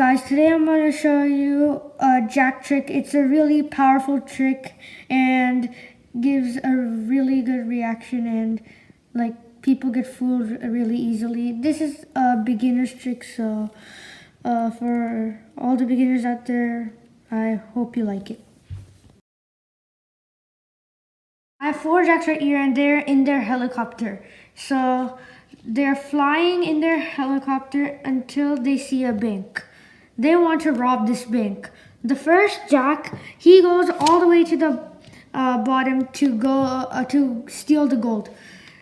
guys, today I'm going to show you a jack trick. It's a really powerful trick and gives a really good reaction, and like people get fooled really easily. This is a beginner's trick, so for all the beginners out there, I hope you like it. I have 4 jacks right here and they're in their helicopter. So they're flying in their helicopter until they see a bank. They want to rob this bank. The first jack, he goes all the way to the bottom to go to steal the gold.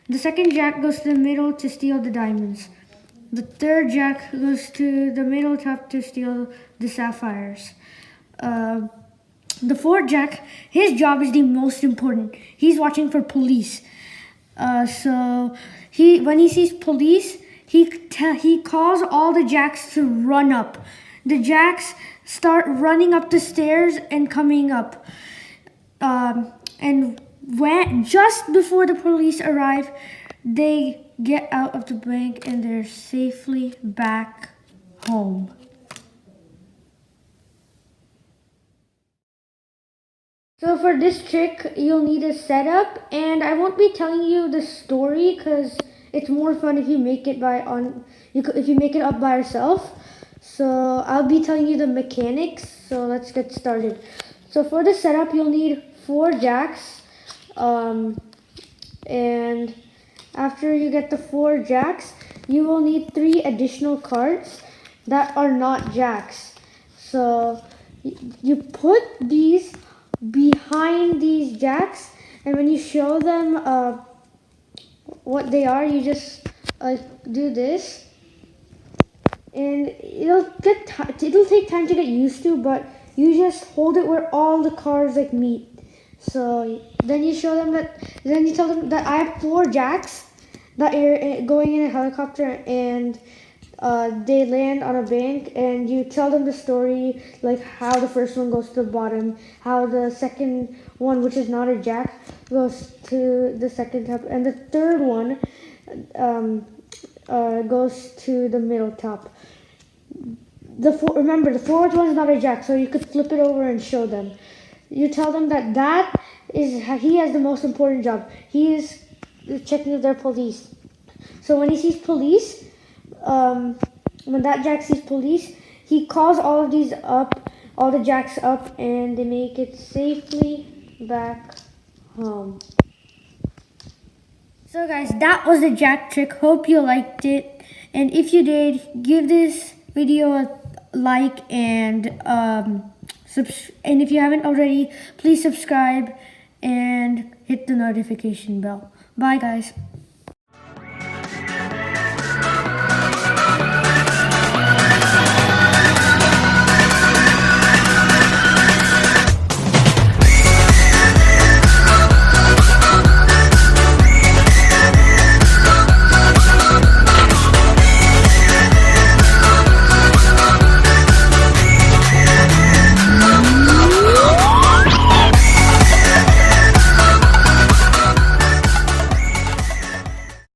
The second jack goes to the middle to steal the diamonds. The third jack goes to the middle top to steal the sapphires. The fourth jack, his job is the most important. He's watching for police. So when he sees police, he calls all the jacks to run up. The jacks start running up the stairs and coming up. And when just before the police arrive, they get out of the bank and they're safely back home. So for this trick, you'll need a setup, and I won't be telling you the story because it's more fun if you make it up by yourself. So I'll be telling you the mechanics. So let's get started. So for the setup, you'll need 4 jacks, and after you get the 4 jacks, you will need 3 additional cards that are not jacks. So you put these behind these jacks, and when you show them what they are, you just do this, and it'll take time to get used to, but you just hold it where all the cards like meet. So then you tell them that I have 4 jacks that are going in a helicopter, and they land on a bank, and you tell them the story, like how the first one goes to the bottom, how the second one, which is not a jack, goes to the second top, and the third one goes to the middle top. Remember, the fourth one is not a jack, so you could flip it over and show them. You tell them that he has the most important job. He is checking if they're police. So when he sees police, when that jack sees police, he calls all the jacks up, and they make it safely back home. So guys, that was the jack trick. Hope you liked it, and if you did, give this video a like, and if you haven't already, please subscribe and hit the notification bell. Bye guys.